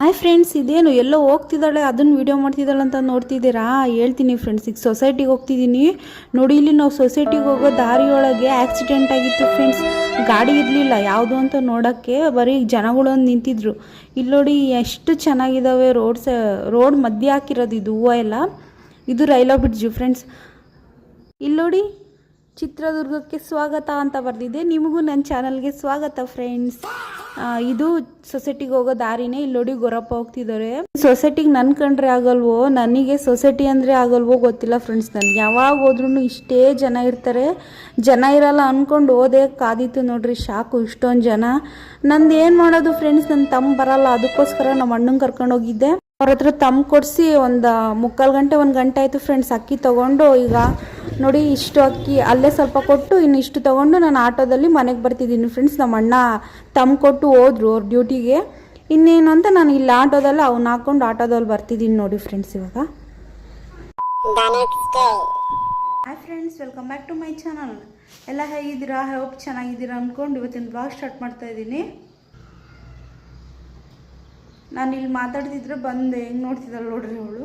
Hi friends, ಇದೇನು ಎಲ್ಲೋ ಹೋಗ್ತಿದ್ದಾಳೆ ಅದನ್ನು video ಮಾಡ್ತಿದ್ದಾಳೆ ಅಂತ ನೋಡ್ತಿದ್ದೀರಾ? ಹೇಳ್ತೀನಿ ಫ್ರೆಂಡ್ಸ್. ಈಗ ಸೊಸೈಟಿಗೆ ಹೋಗ್ತಿದ್ದೀನಿ ನೋಡಿ. ಇಲ್ಲಿ ನಾವು ಸೊಸೈಟಿಗೆ ಹೋಗೋ ದಾರಿಯೊಳಗೆ ಆಕ್ಸಿಡೆಂಟ್ ಆಗಿತ್ತು ಫ್ರೆಂಡ್ಸ್. ಗಾಡಿ ಇರಲಿಲ್ಲ ಯಾವುದು ಅಂತ ನೋಡೋಕ್ಕೆ, ಬರೀ ಜನಗಳು ನಿಂತಿದ್ರು. ಇಲ್ಲಿ ನೋಡಿ ಎಷ್ಟು ಚೆನ್ನಾಗಿದ್ದಾವೆ ರೋಡ್ ಮಧ್ಯೆ ಹಾಕಿರೋದು ಇದು ಹೂವು ಎಲ್ಲ. ಇದು ರೈಲ್ವೆ ಬ್ರಿಡ್ಜು ಫ್ರೆಂಡ್ಸ್. ಇಲ್ಲಿ ನೋಡಿ, ಚಿತ್ರದುರ್ಗಕ್ಕೆ ಸ್ವಾಗತ ಅಂತ ಬರೆದಿದೆ. ನಿಮಗೂ ನನ್ನ ಚಾನಲ್ಗೆ ಸ್ವಾಗತ ಫ್ರೆಂಡ್ಸ್. ಇದು ಸೊಸೈಟಿಗೆ ಹೋಗೋ ದಾರಿನೇ. ಇಲ್ಲಿ ನೋಡಿ ಗೊರಪ್ಪ ಹೋಗ್ತಿದ್ದಾರೆ. ಸೊಸೈಟಿಗೆ ನನ್ನ ಕಂಡ್ರೆ ಆಗಲ್ವೋ, ನನಗೆ ಸೊಸೈಟಿ ಅಂದರೆ ಆಗಲ್ವೋ ಗೊತ್ತಿಲ್ಲ ಫ್ರೆಂಡ್ಸ್. ನನಗೆ ಯಾವಾಗ ಹೋದ್ರೂ ಇಷ್ಟೇ ಜನ ಇರ್ತಾರೆ. ಜನ ಇರಲ್ಲ ಅಂದ್ಕೊಂಡು ಹೋದೆ, ಕಾದಿತ್ತು ನೋಡ್ರಿ, ಶಾಕು ಇಷ್ಟೊಂದು ಜನ. ನಂದು ಏನು ಮಾಡೋದು ಫ್ರೆಂಡ್ಸ್, ನನ್ನ ತಮ್ಮ ಬರಲ್ಲ, ಅದಕ್ಕೋಸ್ಕರ ನಮ್ಮ ಅಣ್ಣಂಗೆ ಕರ್ಕೊಂಡು ಹೋಗಿದ್ದೆ. ಅವ್ರ ಹತ್ರ ತಮ್ಮ ಕೊಡಿಸಿ ಒಂದು 3/4 ಗಂಟೆ 1 ಗಂಟೆ ಆಯಿತು ಫ್ರೆಂಡ್ಸ್. ಅಕ್ಕಿ ತೊಗೊಂಡು ಈಗ ನೋಡಿ ಇಷ್ಟು ಅಕ್ಕಿ ಅಲ್ಲೇ ಸ್ವಲ್ಪ ಕೊಟ್ಟು ಇನ್ನು ಇಷ್ಟು ತೊಗೊಂಡು ನಾನು ಆಟೋದಲ್ಲಿ ಮನೆಗೆ ಬರ್ತಿದ್ದೀನಿ ಫ್ರೆಂಡ್ಸ್. ನಮ್ಮ ಅಣ್ಣ ತಮ್ಮ ಕೊಟ್ಟು ಹೋದ್ರು ಅವ್ರ ಡ್ಯೂಟಿಗೆ. ಇನ್ನೇನು ಅಂತ ನಾನು ಇಲ್ಲಿ ಆಟೋದಲ್ಲಿ ಅವ್ನು ಹಾಕ್ಕೊಂಡು ಆಟೋದಲ್ಲಿ ಬರ್ತಿದ್ದೀನಿ ನೋಡಿ ಫ್ರೆಂಡ್ಸ್. ಇವಾಗ hi friends, welcome back to my channel. ಎಲ್ಲ ಹೇಗಿದ್ದೀರಾ? ಹೋಪ್ ಚೆನ್ನಾಗಿದ್ದೀರಾ ಅಂದ್ಕೊಂಡು ಇವತ್ತಿನ ಬ್ಲಾಗ್ ಸ್ಟಾರ್ಟ್ ಮಾಡ್ತಾ ಇದ್ದೀನಿ. ನಾನು ಇಲ್ಲಿ ಮಾತಾಡ್ತಿದ್ರೆ ಬಂದು ಹೆಂಗೆ ನೋಡ್ತಿದ್ದಲ್ಲ ನೋಡ್ರಿ ಅವಳು.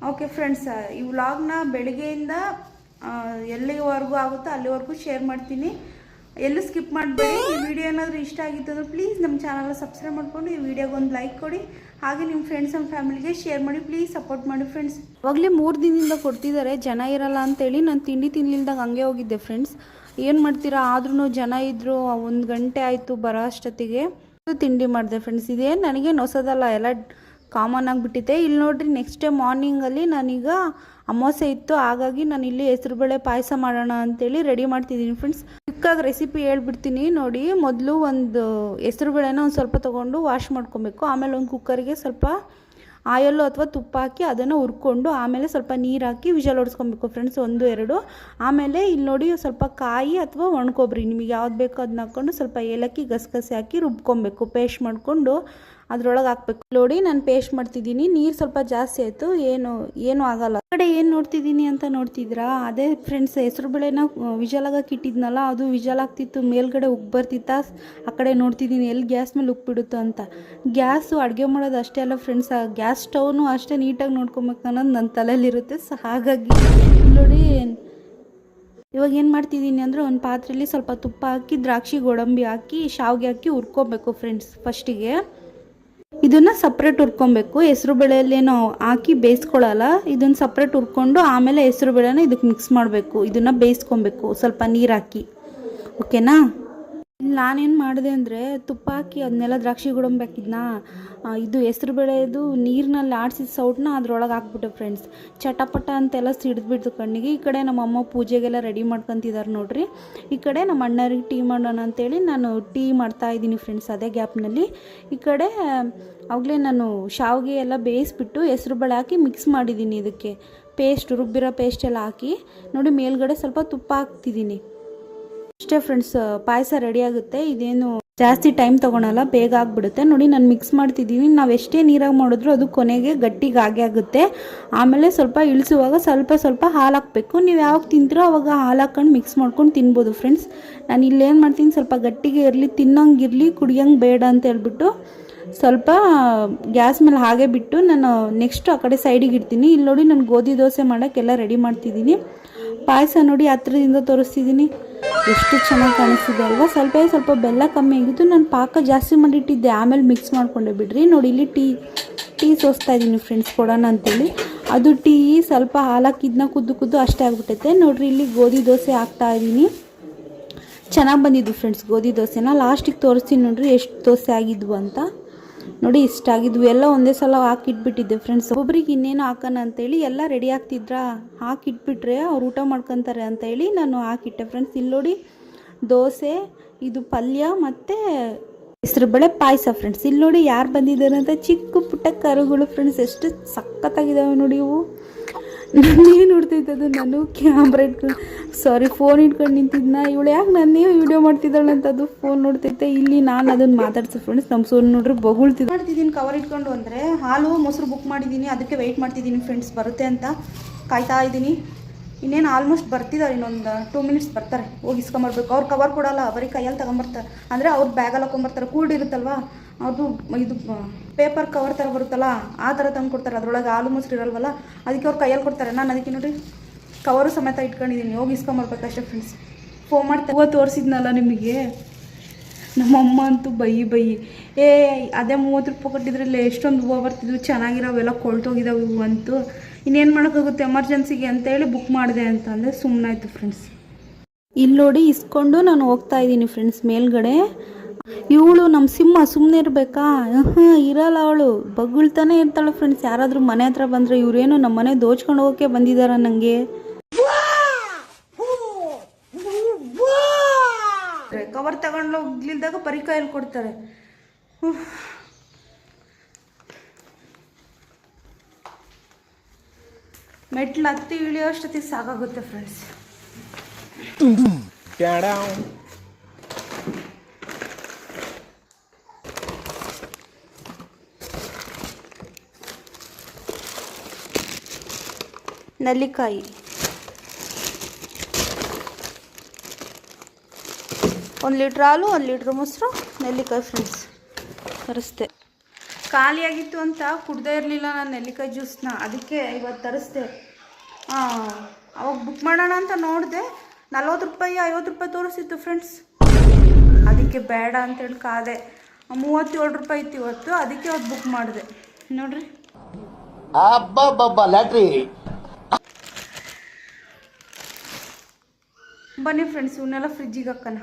ಓಕೆ ಫ್ರೆಂಡ್ಸ್, ಈ ವ್ಲಾಗ್ನ ಬೆಳಗ್ಗೆಯಿಂದ ಎಲ್ಲಿವರೆಗೂ ಆಗುತ್ತೋ ಅಲ್ಲಿವರೆಗೂ ಶೇರ್ ಮಾಡ್ತೀನಿ. ಎಲ್ಲೂ ಸ್ಕಿಪ್ ಮಾಡಬೇಡಿ. ಈ ವಿಡಿಯೋ ಏನಾದರೂ ಇಷ್ಟ ಆಗಿತ್ತು ಅಂದರೆ ಪ್ಲೀಸ್ ನಮ್ಮ ಚಾನಲ್ನ ಸಬ್ಸ್ಕ್ರೈಬ್ ಮಾಡಿಕೊಂಡು ಈ ವಿಡಿಯೋಗೆ ಒಂದು ಲೈಕ್ ಕೊಡಿ. ಹಾಗೆ ನಿಮ್ಮ ಫ್ರೆಂಡ್ಸ್ ಆ್ಯಂಡ್ ಫ್ಯಾಮಿಲಿಗೆ ಶೇರ್ ಮಾಡಿ. ಪ್ಲೀಸ್ ಸಪೋರ್ಟ್ ಮಾಡಿ ಫ್ರೆಂಡ್ಸ್. ಅವಾಗಲೇ 3 ದಿನದಿಂದ ಕೊಡ್ತಿದ್ದಾರೆ, ಜನ ಇರಲ್ಲ ಅಂತೇಳಿ ನಾನು ತಿಂಡಿ ತಿನ್ನಲಿಲ್ದಾಗ ಹಂಗೆ ಹೋಗಿದ್ದೆ ಫ್ರೆಂಡ್ಸ್. ಏನು ಮಾಡ್ತೀರಾ, ಆದ್ರೂ ಜನ ಇದ್ದರು. 1 ಗಂಟೆ ಆಯಿತು ಬರೋ ಅಷ್ಟೊತ್ತಿಗೆ ತಿಂಡಿ ಮಾಡಿದೆ ಫ್ರೆಂಡ್ಸ್. ಇದೇನು ನನಗೇನು ಹೊಸದಲ್ಲ, ಎಲ್ಲ ಕಾಮನ್ ಆಗಿಬಿಟ್ಟಿದೆ. ಇಲ್ಲಿ ನೋಡ್ರಿ, ನೆಕ್ಸ್ಟ್ ಡೇ ಮಾರ್ನಿಂಗಲ್ಲಿ ನಾನೀಗ ಅಮಾವಾಸ್ಯೆ ಇತ್ತು, ಹಾಗಾಗಿ ನಾನು ಇಲ್ಲಿ ಹೆಸರುಬೇಳೆ ಪಾಯಸ ಮಾಡೋಣ ಅಂತೇಳಿ ರೆಡಿ ಮಾಡ್ತಿದ್ದೀನಿ ಫ್ರೆಂಡ್ಸ್. ಚಿಕ್ಕಾಗಿ ರೆಸಿಪಿ ಹೇಳ್ಬಿಡ್ತೀನಿ ನೋಡಿ. ಮೊದಲು ಒಂದು ಹೆಸರುಬೇಳೆನ ಒಂದು ಸ್ವಲ್ಪ ತೊಗೊಂಡು ವಾಶ್ ಮಾಡ್ಕೊಬೇಕು. ಆಮೇಲೆ ಒಂದು ಕುಕ್ಕರ್ಗೆ ಸ್ವಲ್ಪ ಆಯಲ್ಲು ಅಥವಾ ತುಪ್ಪ ಹಾಕಿ ಅದನ್ನು ಹುರ್ಕೊಂಡು ಆಮೇಲೆ ಸ್ವಲ್ಪ ನೀರು ಹಾಕಿ ವಿಷಲ್ ಹೊಡ್ಸ್ಕೊಬೇಕು ಫ್ರೆಂಡ್ಸ್, 1-2. ಆಮೇಲೆ ಇಲ್ಲಿ ನೋಡಿ ಸ್ವಲ್ಪ ಕಾಯಿ ಅಥವಾ ಒಣಕೊಬ್ಬರಿ ನಿಮಗೆ ಯಾವ್ದು ಬೇಕೋ ಅದನ್ನ ಹಾಕ್ಕೊಂಡು ಸ್ವಲ್ಪ ಏಲಕ್ಕಿ ಗಸಗಸೆ ಹಾಕಿ ರುಬ್ಕೊಬೇಕು. ಪೇಸ್ಟ್ ಮಾಡಿಕೊಂಡು ಅದ್ರೊಳಗೆ ಹಾಕ್ಬೇಕು. ನೋಡಿ ನಾನು ಪೇಸ್ಟ್ ಮಾಡ್ತಿದ್ದೀನಿ. ನೀರು ಸ್ವಲ್ಪ ಜಾಸ್ತಿ ಆಯಿತು, ಏನು ಆಗಲ್ಲ. ಆ ಕಡೆ ಏನು ನೋಡ್ತಿದ್ದೀನಿ ಅಂತ ನೋಡ್ತಿದ್ರಾ? ಅದೇ ಫ್ರೆಂಡ್ಸ್, ಹೆಸರುಬೇಳೆನ ವಿಜಲಾಗಕ್ಕೆ ಇಟ್ಟಿದ್ನಲ್ಲ, ಅದು ವಿಜಲ್ ಆಗ್ತಿತ್ತು, ಮೇಲ್ಗಡೆ ಉಪ್ಪು ಬರ್ತಿತ್ತ. ಆ ಕಡೆ ನೋಡ್ತಿದ್ದೀನಿ ಎಲ್ಲಿ ಗ್ಯಾಸ್ ಮೇಲೆ ಉಪ್ಪಿಡುತ್ತೋ ಅಂತ. ಗ್ಯಾಸು ಅಡುಗೆ ಮಾಡೋದು ಅಷ್ಟೇ ಅಲ್ಲ ಫ್ರೆಂಡ್ಸ್, ಆ ಗ್ಯಾಸ್ ಸ್ಟವ್ನು ಅಷ್ಟೇ ನೀಟಾಗಿ ನೋಡ್ಕೊಬೇಕು ಅನ್ನೋದು ನನ್ನ ತಲೆಯಲ್ಲಿರುತ್ತೆ. ಸೊ ಹಾಗಾಗಿ ನೋಡಿ ಇವಾಗ ಏನು ಮಾಡ್ತಿದ್ದೀನಿ ಅಂದರೆ, ಒಂದು ಪಾತ್ರೆಯಲ್ಲಿ ಸ್ವಲ್ಪ ತುಪ್ಪ ಹಾಕಿ ದ್ರಾಕ್ಷಿ ಗೋಡಂಬಿ ಹಾಕಿ ಶಾವಿಗೆ ಹಾಕಿ ಹುರ್ಕೊಬೇಕು ಫ್ರೆಂಡ್ಸ್. ಫಸ್ಟಿಗೆ ಇದನ್ನು ಸಪ್ರೇಟ್ ಹುರ್ಕೊಬೇಕು. ಹೆಸರು ಬೇಳೆಯಲ್ಲೇನೋ ಹಾಕಿ ಬೇಯಿಸ್ಕೊಳ್ಳಲ್ಲ, ಇದನ್ನು ಸಪ್ರೇಟ್ ಹುರ್ಕೊಂಡು ಆಮೇಲೆ ಹೆಸರು ಬೇಳೆನ ಇದಕ್ಕೆ ಮಿಕ್ಸ್ ಮಾಡಬೇಕು. ಇದನ್ನು ಬೇಯಿಸ್ಕೊಬೇಕು ಸ್ವಲ್ಪ ನೀರು ಹಾಕಿ. ಓಕೆನಾ? ಇಲ್ಲಿ ನಾನೇನು ಮಾಡಿದೆ ಅಂದರೆ, ತುಪ್ಪ ಹಾಕಿ ಅದನ್ನೆಲ್ಲ ದ್ರಾಕ್ಷಿ ಗೋಡಂಬಿ ಹಾಕಿದ್ನಾ, ಇದು ಹೆಸರು ಬೇಳೆದು ನೀರಿನಲ್ಲಿ ಆಡಿಸಿದ ಸೌಟನ್ನ ಅದ್ರೊಳಗೆ ಹಾಕ್ಬಿಟ್ಟೆ ಫ್ರೆಂಡ್ಸ್. ಚಟಪಟ ಅಂತೆಲ್ಲ ಸಿಡಿದ್ಬಿಡ್ತು ಕಣ್ಣಿಗೆ. ಈ ಕಡೆ ನಮ್ಮ ಅಮ್ಮ ಪೂಜೆಗೆಲ್ಲ ರೆಡಿ ಮಾಡ್ಕೊತಿದ್ದಾರೆ ನೋಡ್ರಿ. ಈ ಕಡೆ ನಮ್ಮ ಅಣ್ಣರಿಗೆ ಟೀ ಮಾಡೋಣ ಅಂತೇಳಿ ನಾನು ಟೀ ಮಾಡ್ತಾಯಿದ್ದೀನಿ ಫ್ರೆಂಡ್ಸ್. ಅದೇ ಗ್ಯಾಪ್ನಲ್ಲಿ ಈ ಕಡೆ ಅವಾಗಲೇ ನಾನು ಶಾವಿಗೆ ಎಲ್ಲ ಬೇಯಿಸ್ಬಿಟ್ಟು ಹೆಸರು ಬೇಳೆ ಹಾಕಿ ಮಿಕ್ಸ್ ಮಾಡಿದ್ದೀನಿ. ಇದಕ್ಕೆ ರುಬ್ಬಿರೋ ಪೇಸ್ಟ್ ಎಲ್ಲ ಹಾಕಿ ನೋಡಿ, ಮೇಲ್ಗಡೆ ಸ್ವಲ್ಪ ತುಪ್ಪ ಹಾಕ್ತಿದ್ದೀನಿ. ಅಷ್ಟೇ ಫ್ರೆಂಡ್ಸ್, ಪಾಯಸ ರೆಡಿ ಆಗುತ್ತೆ. ಇದೇನು ಜಾಸ್ತಿ ಟೈಮ್ ತೊಗೊಳಲ್ಲ, ಬೇಗ ಆಗಿಬಿಡುತ್ತೆ. ನೋಡಿ ನಾನು ಮಿಕ್ಸ್ ಮಾಡ್ತಿದ್ದೀನಿ. ನಾವು ಎಷ್ಟೇ ನೀರಾಗಿ ಮಾಡಿದ್ರು ಅದು ಕೊನೆಗೆ ಗಟ್ಟಿಗೆ ಆಗೇ ಆಗುತ್ತೆ. ಆಮೇಲೆ ಸ್ವಲ್ಪ ಇಳಿಸುವಾಗ ಸ್ವಲ್ಪ ಹಾಲು ಹಾಕಬೇಕು. ನೀವು ಯಾವಾಗ ತಿಂತೀರೋ ಅವಾಗ ಹಾಲು ಹಾಕ್ಕೊಂಡು ಮಿಕ್ಸ್ ಮಾಡ್ಕೊಂಡು ತಿನ್ಬೋದು ಫ್ರೆಂಡ್ಸ್. ನಾನು ಇಲ್ಲೇನು ಮಾಡ್ತೀನಿ, ಸ್ವಲ್ಪ ಗಟ್ಟಿಗೆ ಇರಲಿ, ತಿನ್ನೋಂಗಿರಲಿ, ಕುಡಿಯೋಂಗೆ ಬೇಡ ಅಂತ ಹೇಳ್ಬಿಟ್ಟು ಸ್ವಲ್ಪ ಗ್ಯಾಸ್ ಮೇಲೆ ಹಾಗೆ ಬಿಟ್ಟು ನಾನು ನೆಕ್ಸ್ಟ್ ಆ ಕಡೆ ಸೈಡಿಗೆ ಇಡ್ತೀನಿ. ಇಲ್ಲಿ ನೋಡಿ ನಾನು ಗೋಧಿ ದೋಸೆ ಮಾಡೋಕ್ಕೆಲ್ಲ ರೆಡಿ ಮಾಡ್ತಿದ್ದೀನಿ. ಪಾಯಸ ನೋಡಿ ಹತ್ರದಿಂದ ತೋರಿಸ್ತಿದ್ದೀನಿ, ಎಷ್ಟು ಚೆನ್ನಾಗಿ ಕಾಣಿಸ್ತಿದೆ ಅಲ್ವಾ? ಸ್ವಲ್ಪ ಬೆಲ್ಲ ಕಮ್ಮಿ ಆಗಿತ್ತು. ನಾನು ಪಾಕ ಜಾಸ್ತಿ ಮಾಡಿಟ್ಟಿದ್ದೆ, ಆಮೇಲೆ ಮಿಕ್ಸ್ ಮಾಡಿಕೊಂಡೆ ಬಿಡ್ರಿ. ನೋಡಿ ಇಲ್ಲಿ ಟೀ ಸೋಸ್ತಾ ಇದ್ದೀನಿ ಫ್ರೆಂಡ್ಸ್, ಕೊಡೋಣ ಅಂತೇಳಿ. ಅದು ಟೀ ಸ್ವಲ್ಪ ಹಾಲಾಕಿದ್ನ ಕುದ್ದು ಅಷ್ಟೇ ಆಗಿಬಿಟ್ಟೈತೆ ನೋಡ್ರಿ. ಇಲ್ಲಿ ಗೋಧಿ ದೋಸೆ ಹಾಕ್ತಾ ಇದ್ದೀನಿ. ಚೆನ್ನಾಗಿ ಬಂದಿದ್ದು ಫ್ರೆಂಡ್ಸ್ ಗೋಧಿ ದೋಸೆನ. ಲಾಸ್ಟಿಗೆ ತೋರಿಸ್ತೀನಿ ನೋಡ್ರಿ ಎಷ್ಟು ದೋಸೆ ಆಗಿದ್ವು ಅಂತ. ನೋಡಿ ಇಷ್ಟಾಗಿದ್ವು. ಎಲ್ಲ ಒಂದೇ ಸಲ ಹಾಕಿಟ್ಬಿಟ್ಟಿದ್ದೆ ಫ್ರೆಂಡ್ಸ್. ಒಬ್ಬರಿಗೆ ಇನ್ನೇನು ಹಾಕೋಣ ಅಂತೇಳಿ ಎಲ್ಲ ರೆಡಿ ಆಗ್ತಿದ್ರಾ, ಹಾಕಿಟ್ಬಿಟ್ರೆ ಅವ್ರು ಊಟ ಮಾಡ್ಕೊತಾರೆ ಅಂತೇಳಿ ನಾನು ಹಾಕಿಟ್ಟೆ ಫ್ರೆಂಡ್ಸ್. ಇಲ್ಲಿ ನೋಡಿ ದೋಸೆ, ಇದು ಪಲ್ಯ ಮತ್ತು ಹೆಸರುಬೇಳೆ ಪಾಯಸ ಫ್ರೆಂಡ್ಸ್. ಇಲ್ಲಿ ನೋಡಿ ಯಾರು ಬಂದಿದ್ದಾರೆ ಅಂತ, ಚಿಕ್ಕ ಪುಟ್ಟ ಕರುಗಳು ಫ್ರೆಂಡ್ಸ್. ಎಷ್ಟು ಸಖತ್ತಾಗಿದ್ದಾವೆ ನೋಡಿ ಇವು. ನಾನೇ ನೋಡ್ತಿದ್ದದು, ನಾನು ಕ್ಯಾಮ್ರಾ ಫೋನ್ ಇಟ್ಕೊಂಡು ನಿಂತಿದ್ನ. ಇವಳು ಯಾಕೆ ನಾನೇ ವಿಡಿಯೋ ಮಾಡ್ತಿದ್ದಾಳೆ ಅಂತ ಅದು ಫೋನ್ ನೋಡ್ತೈತೆ. ಇಲ್ಲಿ ನಾನು ಅದನ್ನು ಮಾತಾಡ್ಸಿ ಫ್ರೆಂಡ್ಸ್. ನಮ್ಮ ಸೋನ್ ನೋಡ್ರಿ ಮಾಡ್ತಿದ್ದೀನಿ ಕವರ್ ಇಟ್ಕೊಂಡು. ಅಂದರೆ ಹಾಲು ಮೊಸರು ಬುಕ್ ಮಾಡಿದ್ದೀನಿ, ಅದಕ್ಕೆ ವೆಯ್ಟ್ ಮಾಡ್ತಿದ್ದೀನಿ ಫ್ರೆಂಡ್ಸ್, ಬರುತ್ತೆ ಅಂತ ಕಾಯ್ತಾ ಇದ್ದೀನಿ. ಇನ್ನೇನು ಆಲ್ಮೋಸ್ಟ್ ಬರ್ತಿದ್ದಾರೆ, ಇನ್ನೊಂದು 2 ಮಿನಿಟ್ಸ್ ಬರ್ತಾರೆ. ಹೋಗಿ ಇಸ್ಕೊಂಬರ್ಬೇಕು. ಅವ್ರು ಕವರ್ ಕೊಡೋಲ್ಲ, ಬರೀ ಕೈಯಲ್ಲಿ ತಗೊಂಬರ್ತಾರೆ. ಅಂದರೆ ಅವ್ರು ಬ್ಯಾಗಲ್ಲಿ ಹಾಕೊಂಬರ್ತಾರೆ. ಕೂಲ್ಡ್ ಇರುತ್ತಲ್ವ, ಅವ್ರದ್ದು ಇದು ಪೇಪರ್ ಕವರ್ ಥರ ಬರುತ್ತಲ್ಲ, ಆ ಥರ ತಂದು ಕೊಡ್ತಾರೆ. ಅದರೊಳಗೆ ಹಾಲು ಮೊಸರು ಇರಲ್ವಲ್ಲ, ಅದಕ್ಕೆ ಅವ್ರು ಕೈಯಲ್ಲಿ ಕೊಡ್ತಾರೆ. ನಾನು ಅದಕ್ಕೆ ನೋಡಿ ಕವರು ಸಮೇತ ಇಟ್ಕೊಂಡಿದ್ದೀನಿ. ಹೋಗಿ ಇಸ್ಕೊಂಬರ್ಬೇಕಷ್ಟೇ ಫ್ರೆಂಡ್ಸ್. ಫೋನ್ ಮಾಡ್ತಾ ಹೂವು ತೋರಿಸಿದ್ನಲ್ಲ ನಿಮಗೆ, ನಮ್ಮಮ್ಮ ಅಂತೂ ಬೈ ಅದೇ 30 ರೂಪಾಯಿ ಕೊಟ್ಟಿದ್ರಲ್ಲ ಎಷ್ಟೊಂದು ಹೂವು ಬರ್ತಿದ್ವು, ಚೆನ್ನಾಗಿರೋವೆಲ್ಲ ಕೊಳ್ತೋಗಿದ್ದಾವೆ ಹೂವು ಅಂತೂ. ಇನ್ನೇನು ಮಾಡೋಕ್ಕಾಗುತ್ತೆ, ಎಮರ್ಜೆನ್ಸಿಗೆ ಅಂತೇಳಿ ಬುಕ್ ಮಾಡಿದೆ ಅಂತಂದರೆ ಸುಮ್ಮನಾಯ್ತು ಫ್ರೆಂಡ್ಸ್. ಇಲ್ಲಿ ನೋಡಿ ಇಸ್ಕೊಂಡು ನಾನು ಹೋಗ್ತಾ ಇದ್ದೀನಿ ಫ್ರೆಂಡ್ಸ್ ಮೇಲ್ಗಡೆ. ಇವಳು ನಮ್ಮ ಸಿಂಹ ಸುಮ್ಮನೆ ಇರಬೇಕಾ? ಇರಲ್ಲ, ಅವಳು ಬಗ್ಗುಳ್ತಾನೆ ಇರ್ತಾಳೆ ಫ್ರೆಂಡ್ಸ್. ಯಾರಾದರೂ ಮನೆ ಹತ್ರ ಬಂದರೆ ಇವರೇನು ನಮ್ಮ ಮನೆ ದೋಚ್ಕೊಂಡು ಹೋಗೋಕ್ಕೆ ಬಂದಿದ್ದಾರ ನನಗೆ. ಕವರ್ ತಗೊಂಡು ಹೋಗ್ಲಿಲ್ದಾಗ ಪರಿಕಾಯಲ್ಲಿ ಕೊಡ್ತಾರೆ. ಮೆಟ್ಲು ಹತ್ತಿ ಇಳಿಯೋ ಅಷ್ಟೊತ್ತಿಗೆ ಸಾಕಾಗುತ್ತೆ ಫ್ರೆಂಡ್ಸ್. ನೆಲ್ಲಿಕಾಯಿ 1 ಲೀಟ್ರ್ ಹಾಲು, 1 ಲೀಟ್ರ್ ಮೊಸರು, ನೆಲ್ಲಿಕಾಯಿ ಫ್ರೆಂಡ್ಸ್ ತರಿಸ್ದೆ. ಖಾಲಿಯಾಗಿತ್ತು ಅಂತ ಕುಡ್ದೇ ಇರಲಿಲ್ಲ ನಾನು ನೆಲ್ಲಿಕಾಯಿ ಜ್ಯೂಸನ್ನ, ಅದಕ್ಕೆ ಇವತ್ತು ತರಿಸ್ದೆ. ಅವಾಗ ಬುಕ್ ಮಾಡೋಣ ಅಂತ ನೋಡಿದೆ, 40 ರೂಪಾಯಿ 50 ರೂಪಾಯಿ ತೋರಿಸಿತ್ತು ಫ್ರೆಂಡ್ಸ್. ಅದಕ್ಕೆ ಬೇಡ ಅಂತೇಳಿ ಕಾದೆ. 37 ರೂಪಾಯಿ ಇತ್ತು ಇವತ್ತು, ಅದಕ್ಕೆ ಅವತ್ತು ಬುಕ್ ಮಾಡಿದೆ. ನೋಡ್ರಿ ಲ್ಯಾಟ್ರಿ. ಬನ್ನಿ ಫ್ರೆಂಡ್ಸ್, ಇವನ್ನೆಲ್ಲ ಫ್ರಿಜ್ಜಿಗೆ ಹಾಕೋಣ.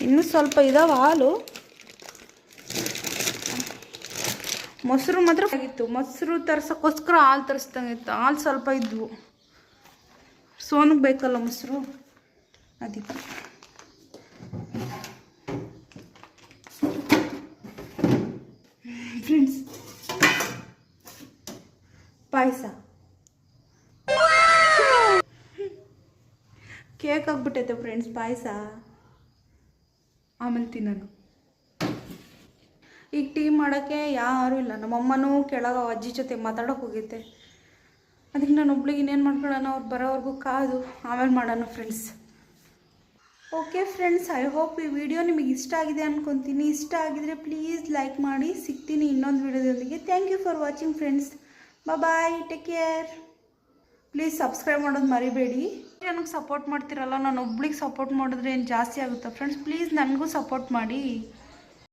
ಇನ್ನೂ ಸ್ವಲ್ಪ ಇದಾವೆ ಹಾಲು. ಮೊಸರು ಮಾತ್ರ ಆಗಿತ್ತು. ಮೊಸರು ತರ್ಸೋಕ್ಕೋಸ್ಕರ ಹಾಲು ತರಿಸ್ದಂಗಿತ್ತು. ಹಾಲು ಸ್ವಲ್ಪ ಇದ್ವು, ಸೋನಿಗೆ ಬೇಕಲ್ಲ ಮೊಸರು, ಅದಕ್ಕೆ. ಫ್ರೆಂಡ್ಸ್ ಪಾಯಸ ಕೇಕ್ ಆಗ್ಬಿಟ್ಟೈತೆ ಫ್ರೆಂಡ್ಸ್. ಪಾಯಸ ಆಮೇಲೆ ತಿನ್ನೋಣ. ಈಗ ಟೀ ಮಾಡೋಕ್ಕೆ ಯಾರೂ ಇಲ್ಲ. ನಮ್ಮಮ್ಮನೂ ಕೆಳಗೆ ಅಜ್ಜಿ ಜೊತೆ ಮಾತಾಡೋಕೆ ಹೋಗೈತೆ. ಅದಕ್ಕೆ ನಾನು ಒಬ್ಳಿಗೆ ಇನ್ನೇನು ಮಾಡ್ಕೊಳ್ಳೋಣ, ಅವ್ರು ಬರೋವರೆಗೂ ಕಾದು ಆಮೇಲೆ ಮಾಡೋಣ friends. Okay friends, I hope ಈ ವಿಡಿಯೋ ನಿಮಗೆ ಇಷ್ಟ ಆಗಿದೆ ಅಂದ್ಕೊತೀನಿ. ಇಷ್ಟ ಆಗಿದರೆ ಪ್ಲೀಸ್ ಲೈಕ್ ಮಾಡಿ. ಸಿಗ್ತೀನಿ ಇನ್ನೊಂದು ವಿಡಿಯೋದೊಂದಿಗೆ. Thank you for watching friends. Bye, take care. Please subscribe ಮಾಡೋದು ಮರಿಬೇಡಿ. ನನಗೆ ಸಪೋರ್ಟ್ ಮಾಡ್ತಿರಲ್ಲ, ನಾನು ಒಬ್ಳಿಗೆ ಸಪೋರ್ಟ್ ಮಾಡಿದ್ರೆ ಏನು ಜಾಸ್ತಿ ಆಗುತ್ತಾ ಫ್ರೆಂಡ್ಸ್? ಪ್ಲೀಸ್ ನನಗೂ ಸಪೋರ್ಟ್ ಮಾಡಿ.